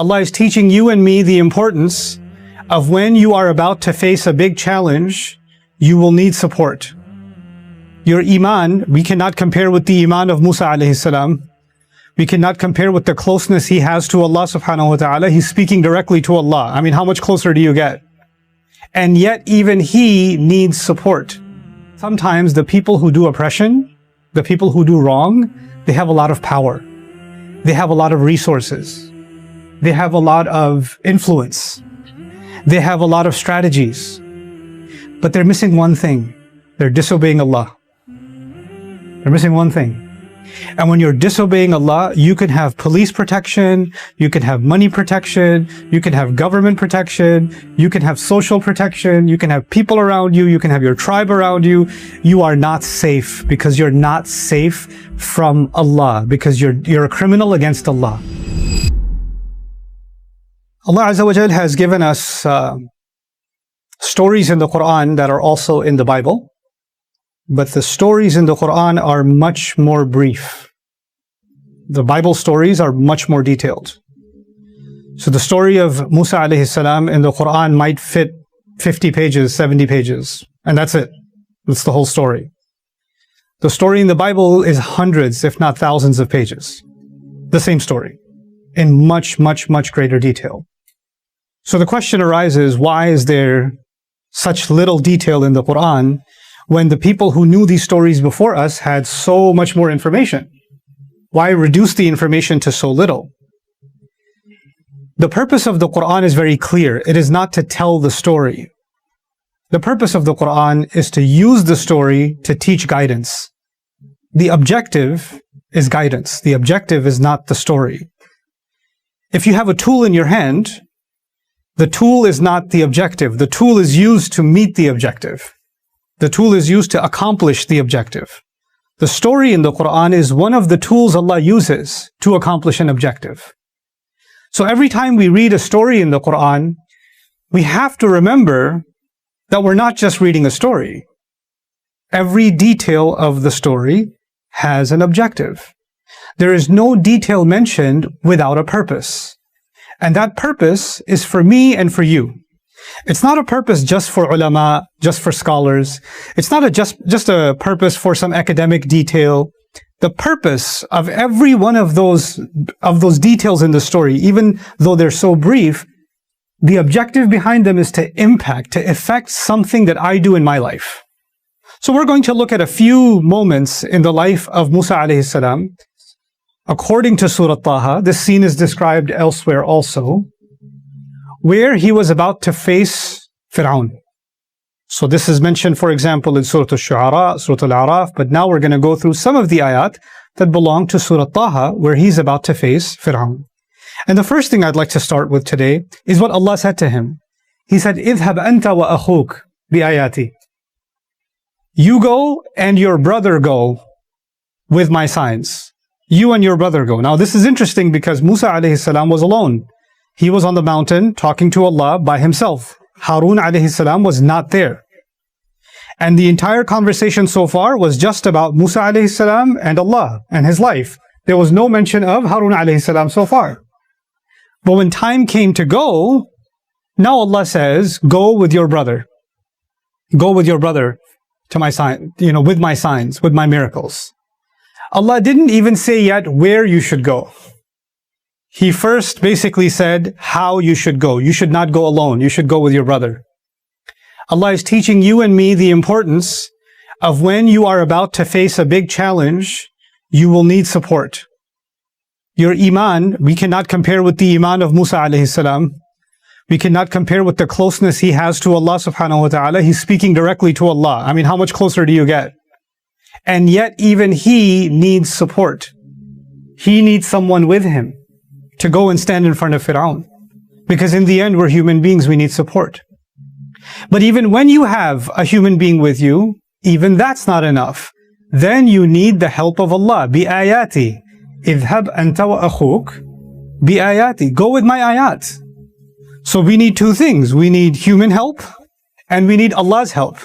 Allah is teaching you and me the importance of when you are about to face a big challenge, you will need support. Your iman, we cannot compare with the iman of Musa alayhi salam. We cannot compare with the closeness he has to Allah subhanahu wa ta'ala. He's speaking directly to Allah. I mean, how much closer do you get? And yet even he needs support. Sometimes the people who do oppression, the people who do wrong, they have a lot of power. They have a lot of resources. They have a lot of influence. They have a lot of strategies. But they're missing one thing. They're disobeying Allah. They're missing one thing. And when you're disobeying Allah, you can have police protection, you can have money protection, you can have government protection, you can have social protection, you can have people around you, you can have your tribe around you. You are not safe because you're not safe from Allah, because you're a criminal against Allah. Allah Azza wa Jal has given us stories in the Quran that are also in the Bible. But the stories in the Quran are much more brief. The Bible stories are much more detailed. So the story of Musa alayhi salam in the Quran might fit 50 pages, 70 pages, and that's it. That's the whole story. The story in the Bible is hundreds, if not thousands of pages. The same story, in much, much, much greater detail. So the question arises, why is there such little detail in the Quran when the people who knew these stories before us had so much more information? Why reduce the information to so little? The purpose of the Quran is very clear. It is not to tell the story. The purpose of the Quran is to use the story to teach guidance. The objective is guidance. The objective is not the story. If you have a tool in your hand, the tool is not the objective. The tool is used to meet the objective. The tool is used to accomplish the objective. The story in the Quran is one of the tools Allah uses to accomplish an objective. So every time we read a story in the Quran, we have to remember that we're not just reading a story. Every detail of the story has an objective. There is no detail mentioned without a purpose. And that purpose is for me and for you. It's not a purpose just for ulama, just for scholars. It's not just a purpose for some academic detail. The purpose of every one of those details in the story, even though they're so brief, the objective behind them is to impact, to affect something that I do in my life. So we're going to look at a few moments in the life of Musa alayhi salam. According to Surah Taha, this scene is described elsewhere also, where he was about to face Fir'aun. So this is mentioned, for example, in Surah Al-Shu'ara, Surah Al-A'raf, but now we're going to go through some of the ayat that belong to Surah Taha, where he's about to face Fir'aun. And the first thing I'd like to start with today is what Allah said to him. He said, اذهب أنت وأخوك بآياتي. You go and your brother go with my signs. You and your brother go. Now this is interesting because Musa alayhi salam was alone. He was on the mountain talking to Allah by himself. Harun alayhi salam was not there. And the entire conversation so far was just about Musa alayhi salam and Allah and his life. There was no mention of Harun alayhi salam so far. But when time came to go, now Allah says, go with your brother. Go with your brother to my sign, with my signs, with my miracles. Allah didn't even say yet where you should go. He first basically said how you should go. You should not go alone. You should go with your brother. Allah is teaching you and me the importance of when you are about to face a big challenge, you will need support. Your iman, we cannot compare with the iman of Musa alayhi salam. We cannot compare with the closeness he has to Allah subhanahu wa ta'ala. He's speaking directly to Allah. I mean, how much closer do you get? And yet even he needs support. He needs someone with him to go and stand in front of Fir'aun. Because in the end, we're human beings, we need support. But even when you have a human being with you, even that's not enough. Then you need the help of Allah. بِآيَاتِ اذهب أنت وأخوك بِآيَاتِ. Go with my ayat. So we need two things. We need human help and we need Allah's help.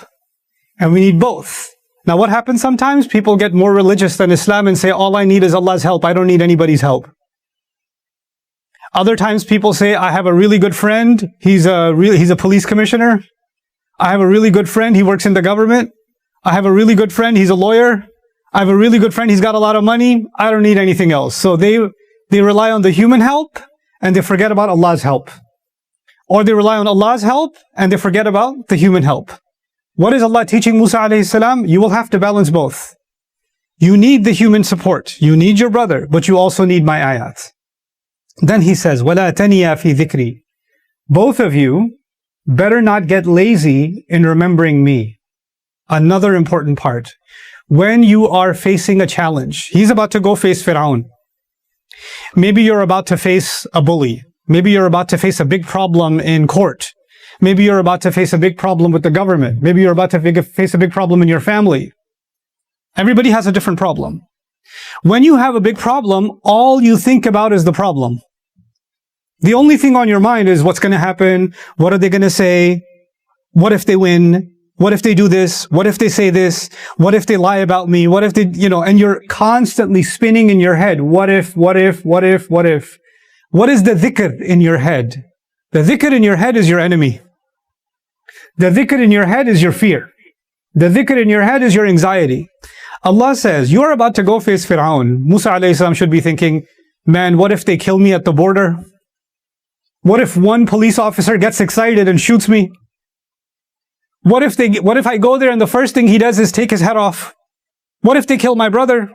And we need both. Now what happens sometimes? People get more religious than Islam and say, all I need is Allah's help. I don't need anybody's help. Other times people say, I have a really good friend. He's a police commissioner. I have a really good friend. He works in the government. I have a really good friend. He's a lawyer. I have a really good friend. He's got a lot of money. I don't need anything else. So they rely on the human help and they forget about Allah's help. Or they rely on Allah's help and they forget about the human help. What is Allah teaching Musa alayhi salam? You will have to balance both. You need the human support. You need your brother, but you also need my ayat. Then he says, وَلَا تَنِيَا فِي ذِكْرِي. Both of you better not get lazy in remembering me. Another important part. When you are facing a challenge, he's about to go face Fir'aun. Maybe you're about to face a bully. Maybe you're about to face a big problem in court. Maybe you're about to face a big problem with the government. Maybe you're about to face a big problem in your family. Everybody has a different problem. When you have a big problem, all you think about is the problem. The only thing on your mind is what's going to happen, what are they going to say, what if they win, what if they do this, what if they say this, what if they lie about me, what if they, and you're constantly spinning in your head, what if. What is the dhikr in your head? The dhikr in your head is your enemy. The dhikr in your head is your fear. The dhikr in your head is your anxiety. Allah says, you are about to go face Fir'aun. Musa alayhi salam should be thinking, man, what if they kill me at the border? What if one police officer gets excited and shoots me? What if I go there and the first thing he does is take his head off? What if they kill my brother?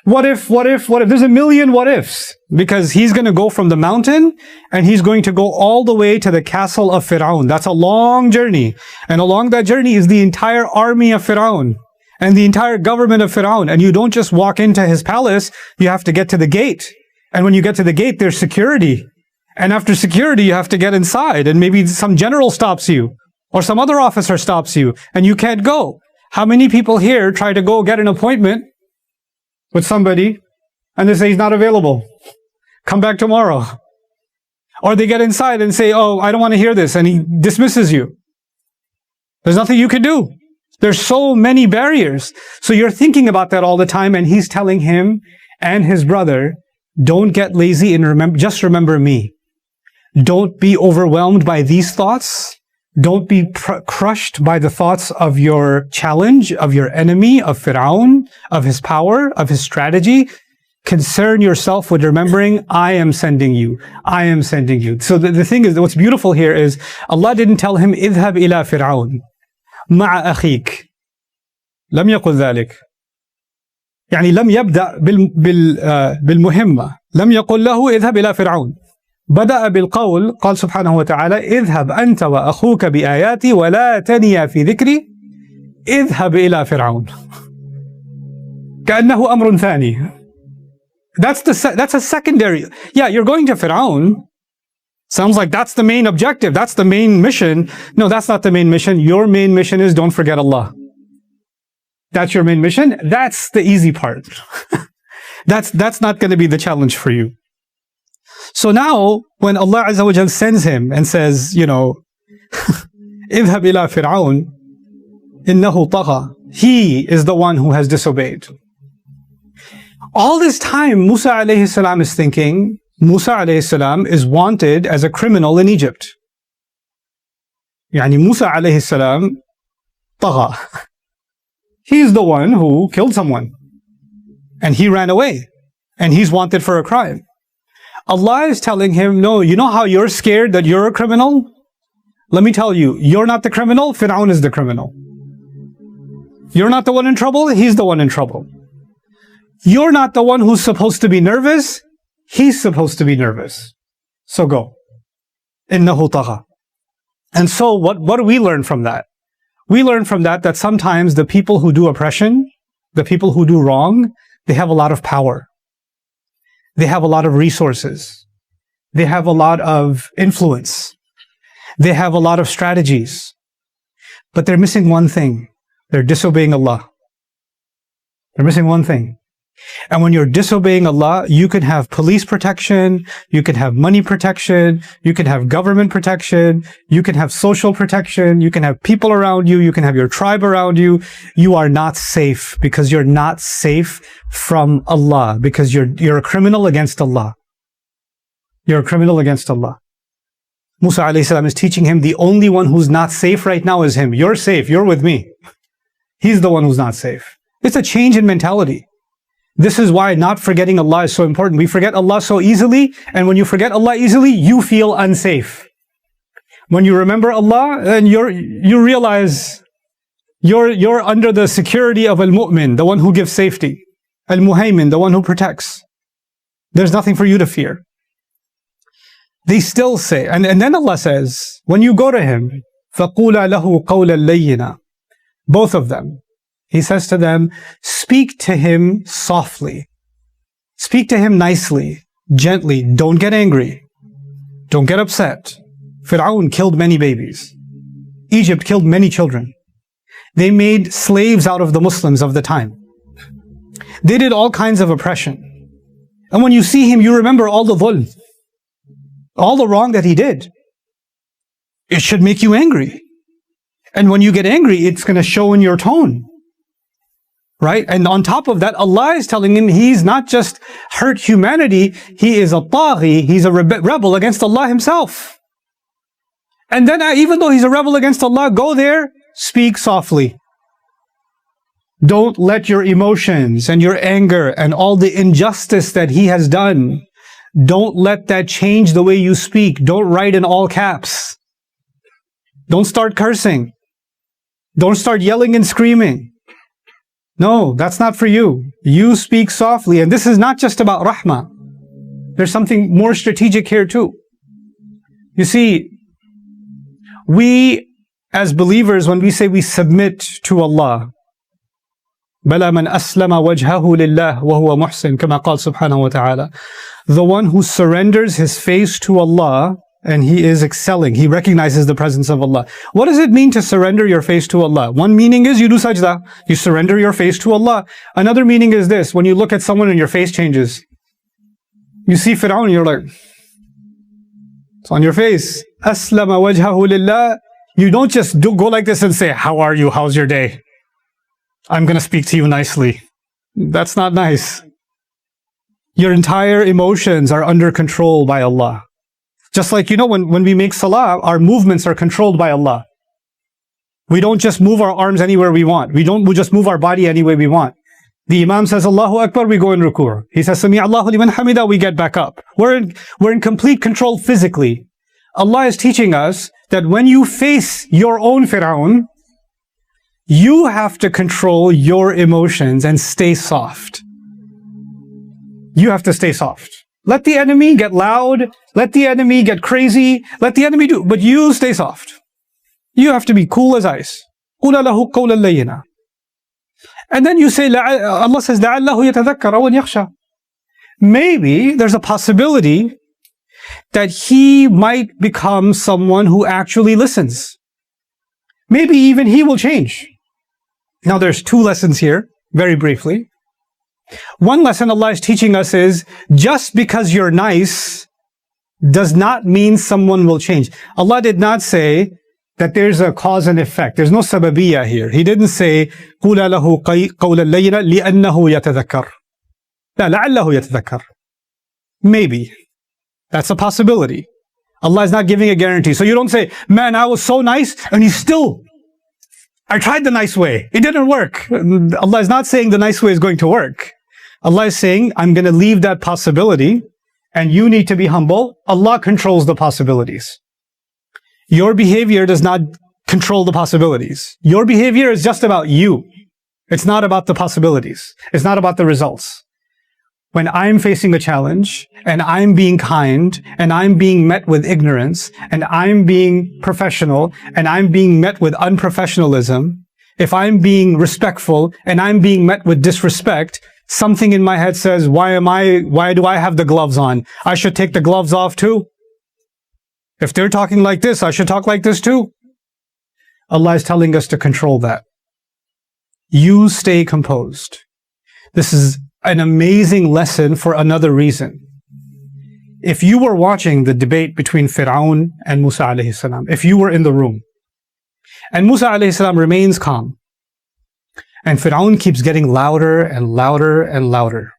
What if? There's a million what ifs. Because he's going to go from the mountain and he's going to go all the way to the castle of Fir'aun. That's a long journey. And along that journey is the entire army of Fir'aun and the entire government of Fir'aun. And you don't just walk into his palace, you have to get to the gate. And when you get to the gate, there's security. And after security, you have to get inside. And maybe some general stops you or some other officer stops you and you can't go. How many people here try to go get an appointment with somebody and they say he's not available? Come back tomorrow. Or they get inside and say, oh, I don't want to hear this. And he dismisses you. There's nothing you can do. There's so many barriers. So you're thinking about that all the time. And he's telling him and his brother, don't get lazy and just remember me. Don't be overwhelmed by these thoughts. Don't be crushed by the thoughts of your challenge, of your enemy, of Fir'aun, of his power, of his strategy. Concern yourself with remembering, I am sending you. I am sending you. So the thing is, what's beautiful here is, Allah didn't tell him, اذهب إلى فرعون مع أخيك. لم يقل ذلك. يعني لم يبدأ بالمهمة. لم يقل له اذهب إلى فرعون. بدأ بالقول قال سبحانه وتعالى اذهب أنت وأخوك بآياتي ولا تنيا في ذكري اذهب إلى فرعون. كأنه أمر ثاني. That's a secondary. Yeah, you're going to Fir'aun. Sounds like that's the main objective. That's the main mission. No, that's not the main mission. Your main mission is don't forget Allah. That's your main mission. That's the easy part. That's not going to be the challenge for you. So now, when Allah Azza wa Jal sends him and says, اذهب إلى فرعون إنه طغى. He is the one who has disobeyed. All this time, Musa alayhi salam is thinking, Musa alayhi salam is wanted as a criminal in Egypt. Yani Musa alayhi salam طغى. He's the one who killed someone. And he ran away. And he's wanted for a crime. Allah is telling him, no, you know how you're scared that you're a criminal? Let me tell you, you're not the criminal, Fir'aun is the criminal. You're not the one in trouble, he's the one in trouble. You're not the one who's supposed to be nervous, he's supposed to be nervous. So go. إِنَّهُ طَغَى. And so what do we learn from that? We learn from that sometimes the people who do oppression, the people who do wrong, they have a lot of power. They have a lot of resources. They have a lot of influence. They have a lot of strategies. But they're missing one thing. They're disobeying Allah. They're missing one thing. And when you're disobeying Allah, you can have police protection, you can have money protection, you can have government protection, you can have social protection, you can have people around you, you can have your tribe around you. You are not safe because you're not safe from Allah, because you're a criminal against Allah. You're a criminal against Allah. Musa alayhi salam is teaching him the only one who's not safe right now is him. You're safe, you're with me. He's the one who's not safe. It's a change in mentality. This is why not forgetting Allah is so important. We forget Allah so easily, and when you forget Allah easily, you feel unsafe. When you remember Allah, then you realize you're under the security of Al-Mu'min, the one who gives safety. Al-Muhaymin, the one who protects. There's nothing for you to fear. They still say, and then Allah says, when you go to him, فَقُولَ لَهُ قَوْلًا لَيِّنًا. Both of them. He says to them, speak to him softly. Speak to him nicely, gently. Don't get angry. Don't get upset. Fir'aun killed many babies. Egypt killed many children. They made slaves out of the Muslims of the time. They did all kinds of oppression. And when you see him, you remember all the dhulm, all the wrong that he did. It should make you angry. And when you get angry, it's going to show in your tone. Right? And on top of that, Allah is telling him he's not just hurt humanity, he is a taghi, he's a rebel against Allah himself. And then even though he's a rebel against Allah, go there, speak softly. Don't let your emotions and your anger and all the injustice that he has done, don't let that change the way you speak. Don't write in all caps. Don't start cursing. Don't start yelling and screaming. No, that's not for you. You speak softly. And this is not just about rahmah. There's something more strategic here too. You see, we as believers, when we say we submit to Allah, بَلَا مَنْ أَسْلَمَ وَجْهَهُ لِلَّهِ وَهُوَ مُحْسِنٌ كَمَا قال subhanahu wa ta'ala. The one who surrenders his face to Allah and he is excelling, he recognizes the presence of Allah. What does it mean to surrender your face to Allah? One meaning is you do sajda, you surrender your face to Allah. Another meaning is this, when you look at someone and your face changes. You see Fir'aun, you're like, it's on your face. أَسْلَمَ وَجْهَهُ لِلَّهِ. You don't just go like this and say, how are you? How's your day? I'm going to speak to you nicely. That's not nice. Your entire emotions are under control by Allah. Just like, when we make salah, our movements are controlled by Allah. We don't just move our arms anywhere we want. We just move our body any way we want. The Imam says, Allahu Akbar, we go in ruku'. He says, Sami Allahu liman hamida, we get back up. We're in complete control physically. Allah is teaching us that when you face your own Fir'aun, you have to control your emotions and stay soft. You have to stay soft. Let the enemy get loud. Let the enemy get crazy. Let the enemy do, but you stay soft. You have to be cool as ice. قُولَ لَهُ قَوْلًا لَيِّنًا. And then you say, Allah says, لَعَلَّهُ يَتَذَكَّرَ أَوْ يَخْشَى. Maybe there's a possibility that he might become someone who actually listens. Maybe even he will change. Now there's two lessons here, very briefly. One lesson Allah is teaching us is, just because you're nice does not mean someone will change. Allah did not say that there's a cause and effect. There's no sababiyya here. He didn't say, قُولَ لَهُ قَوْلًا لَيِّنًا لِأَنَّهُ يَتَذَكَّرُ. لا, لَعَلَّهُ يَتَذَكَّرُ. Maybe. That's a possibility. Allah is not giving a guarantee. So you don't say, man, I was so nice and I tried the nice way. It didn't work. Allah is not saying the nice way is going to work. Allah is saying, I'm going to leave that possibility and you need to be humble. Allah controls the possibilities. Your behavior does not control the possibilities. Your behavior is just about you. It's not about the possibilities. It's not about the results. When I'm facing a challenge and I'm being kind and I'm being met with ignorance and I'm being professional and I'm being met with unprofessionalism, if I'm being respectful and I'm being met with disrespect, something in my head says, why do I have the gloves on? I should take the gloves off too. If they're talking like this, I should talk like this too. Allah is telling us to control that. You stay composed. This is an amazing lesson for another reason. If you were watching the debate between Fir'aun and Musa alayhi salam, if you were in the room, and Musa alayhi salam remains calm, and Fir'aun keeps getting louder and louder and louder.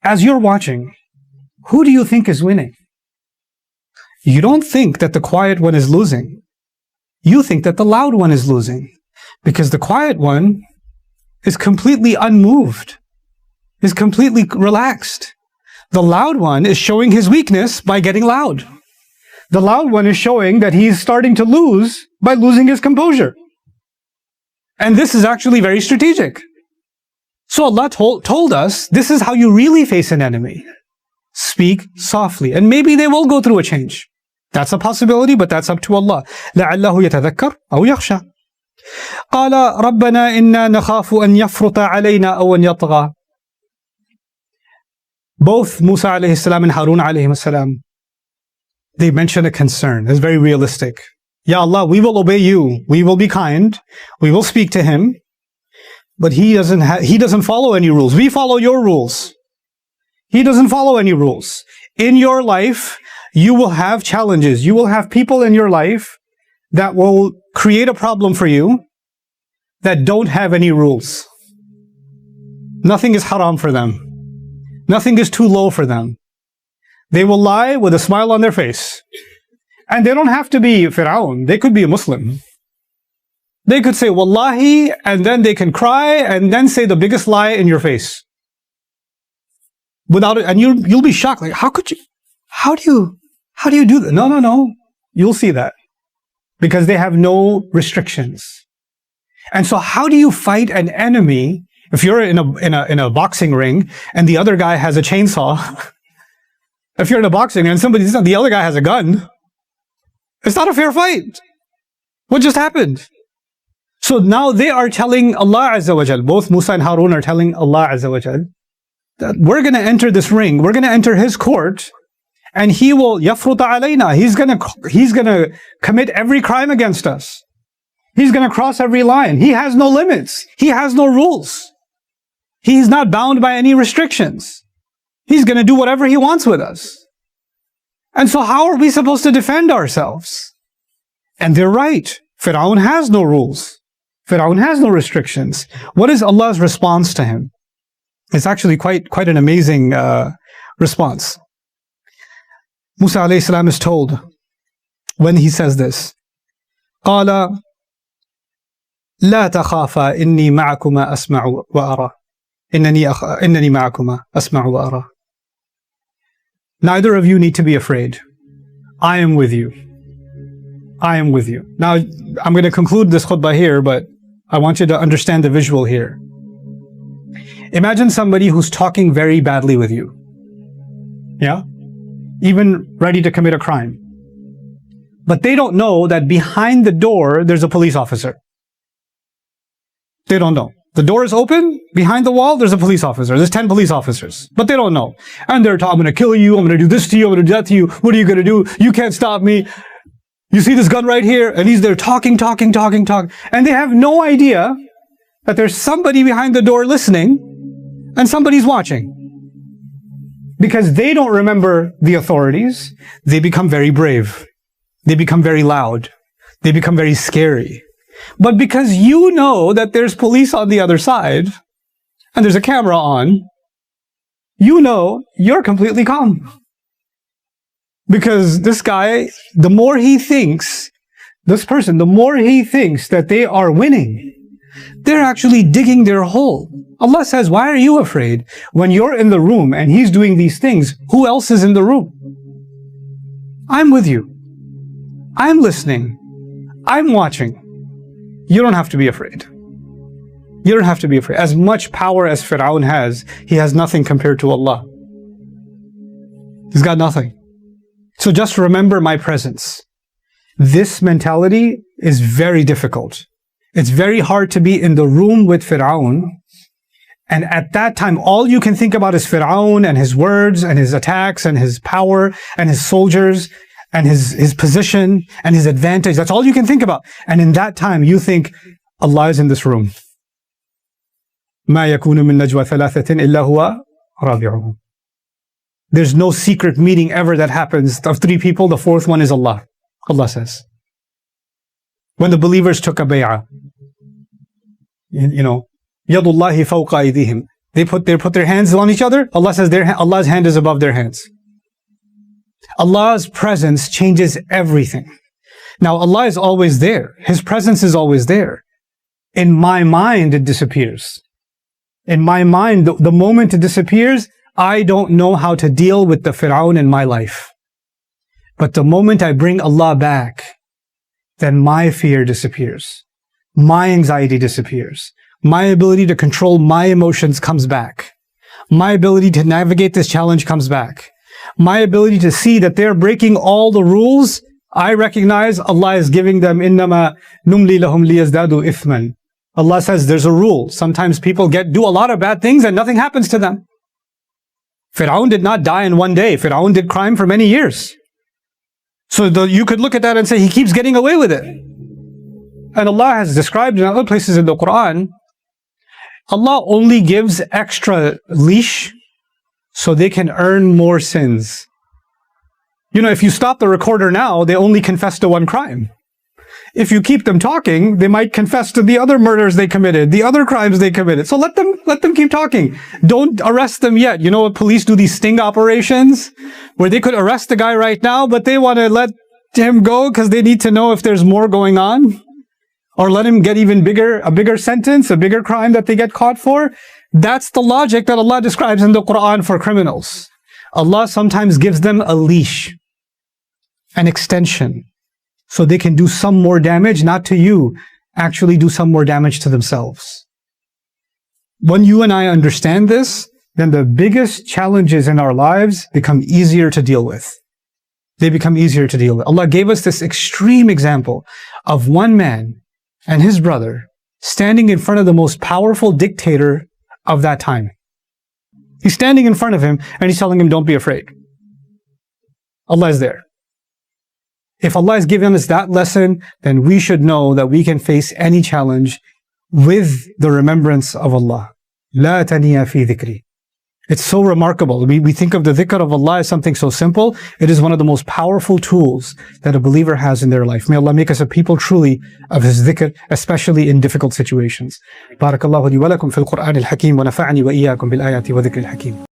As you're watching, who do you think is winning? You don't think that the quiet one is losing. You think that the loud one is losing, because the quiet one is completely unmoved, is completely relaxed. The loud one is showing his weakness by getting loud. The loud one is showing that he's starting to lose by losing his composure. And this is actually very strategic. So Allah told us, this is how you really face an enemy. Speak softly, and maybe they will go through a change. That's a possibility, but that's up to Allah. لَعَلَّهُ يَتَذَكَّرْ أَوْ يَخْشَى. قَالَ رَبَّنَا إِنَّا نَخَافُ أَنْ يَفْرُطَ عَلَيْنَا أَوْ أَنْ يَطْغَى. Both Musa alayhi salam and Harun alayhi salam, they mention a concern. It's very realistic. Ya Allah, we will obey you. We will be kind. We will speak to him. But he doesn't follow any rules. We follow your rules. He doesn't follow any rules. In your life, you will have challenges. You will have people in your life that will create a problem for you that don't have any rules. Nothing is haram for them. Nothing is too low for them. They will lie with a smile on their face. And they don't have to be Fir'aun. They could be a Muslim. They could say Wallahi, and then they can cry and then say the biggest lie in your face. Without it, and you'll be shocked. Like, how do you do that? No. You'll see that. Because they have no restrictions. And so how do you fight an enemy if you're in a boxing ring and the other guy has a chainsaw? If you're in a boxing ring and the other guy has a gun, it's not a fair fight. What just happened? So now they are telling Allah Azza wa Jal, both Musa and Harun are telling Allah Azza wa Jal, that we're going to enter this ring, we're going to enter his court, and he will yafruta alayna. He's going to commit every crime against us. He's going to cross every line. He has no limits. He has no rules. He's not bound by any restrictions. He's going to do whatever he wants with us. And so how are we supposed to defend ourselves? And they're right. Fir'aun has no rules. Fir'aun has no restrictions. What is Allah's response to him? It's actually quite an amazing response. Musa alayhi salam is told, when he says this, قَالَ لَا تَخَافَا إِنِّي مَعَكُمَا أَسْمَعُ وَأَرَى. إِنَّنِي مَعَكُمَا أَسْمَعُ وَأَرَى. Neither of you need to be afraid. I am with you. I am with you. Now, I'm going to conclude this khutbah here, but I want you to understand the visual here. Imagine somebody who's talking very badly with you. Yeah? Even ready to commit a crime. But they don't know that behind the door, there's a police officer. They don't know. The door is open, behind the wall, there's a police officer. There's 10 police officers. But they don't know. And they're talking, I'm going to kill you, I'm going to do this to you, I'm going to do that to you. What are you going to do? You can't stop me. You see this gun right here? And he's there talking. And they have no idea that there's somebody behind the door listening and somebody's watching. Because they don't remember the authorities, they become very brave. They become very loud. They become very scary. But because you know that there's police on the other side, and there's a camera on, you know you're completely calm. Because this guy, the more he thinks, this person, the more he thinks that they are winning, they're actually digging their hole. Allah says, why are you afraid? When you're in the room and he's doing these things, who else is in the room? I'm with you. I'm listening. I'm watching. You don't have to be afraid. You don't have to be afraid. As much power as Fir'aun has, he has nothing compared to Allah. He's got nothing. So just remember my presence. This mentality is very difficult. It's very hard to be in the room with Fir'aun. And at that time, all you can think about is Fir'aun and his words and his attacks and his power and his soldiers and his position and his advantage. That's all you can think about. And in that time, you think Allah is in this room. مَا يَكُونُ مِن نَجْوَى ثَلَاثَةٍ إِلَّا هُوَ رَابِعُهُمْ. There's no secret meeting ever that happens of 3 people. The 4th one is Allah. Allah says. When the believers took a bay'ah, you know, Yadullahi fawqa aydihim. They put their hands on each other. Allah says Allah's hand is above their hands. Allah's presence changes everything. Now, Allah is always there. His presence is always there. In my mind, it disappears. In my mind, the moment it disappears, I don't know how to deal with the Fir'aun in my life. But the moment I bring Allah back, then my fear disappears. My anxiety disappears. My ability to control my emotions comes back. My ability to navigate this challenge comes back. My ability to see that they're breaking all the rules, I recognize Allah is giving them innama numli lahum liyazdadu ithman. Allah says there's a rule. Sometimes people do a lot of bad things and nothing happens to them. Fir'aun did not die in one day. Fir'aun did crime for many years. So you could look at that and say he keeps getting away with it. And Allah has described in other places in the Quran, Allah only gives extra leash so they can earn more sins. You know, if you stop the recorder now, they only confess to one crime. If you keep them talking, they might confess to the other murders they committed, the other crimes they committed. So let them keep talking. Don't arrest them yet. You know what police do, these sting operations where they could arrest the guy right now, but they want to let him go because they need to know if there's more going on, or let him get even a bigger sentence, a bigger crime that they get caught for. That's the logic that Allah describes in the Quran for criminals. Allah sometimes gives them a leash, an extension, so they can do some more damage, not to you, actually do some more damage to themselves. When you and I understand this, then the biggest challenges in our lives become easier to deal with. They become easier to deal with. Allah gave us this extreme example of one man and his brother standing in front of the most powerful dictator of that time. He's standing in front of him and he's telling him, don't be afraid. Allah is there. If Allah has given us that lesson, then we should know that we can face any challenge with the remembrance of Allah. La taniya fi dhikri. It's so remarkable. We think of the dhikr of Allah as something so simple. It is one of the most powerful tools that a believer has in their life. May Allah make us a people truly of His dhikr, especially in difficult situations. Barakallahu li wa lakum fil Qur'an al-Hakim wa nafa'ani wa iyyakum bil ayati wa dhikr al-Hakim.